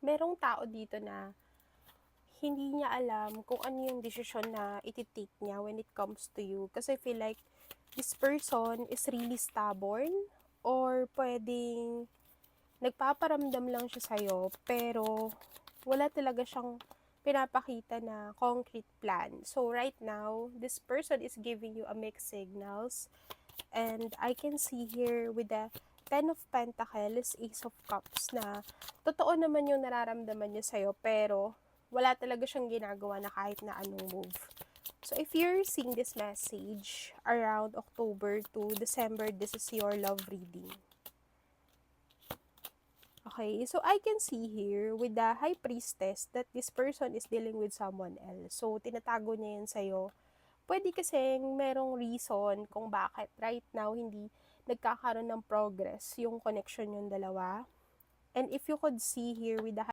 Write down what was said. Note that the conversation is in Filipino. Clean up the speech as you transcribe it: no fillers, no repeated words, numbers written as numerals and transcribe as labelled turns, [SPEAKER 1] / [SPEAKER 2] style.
[SPEAKER 1] merong tao dito na hindi niya alam kung ano yung desisyon na iti-take niya when it comes to you. Kasi I feel like this person is really stubborn or puwedeng nagpaparamdam lang siya sa'yo pero wala talaga siyang pinapakita na concrete plan. So right now, this person is giving you a mixed signals and I can see here with the Ten of Pentacles, Ace of Cups na totoo naman yung nararamdaman niya sa'yo pero wala talaga siyang ginagawa na kahit na anong move. So if you're seeing this message around October to December, this is your love reading. Okay, so I can see here with the High Priestess that this person is dealing with someone else. So tinatago niya yun sa'yo. Pwede kasing merong reason kung bakit right now hindi nagkakaroon ng progress yung connection yung dalawa. And if you could see here with the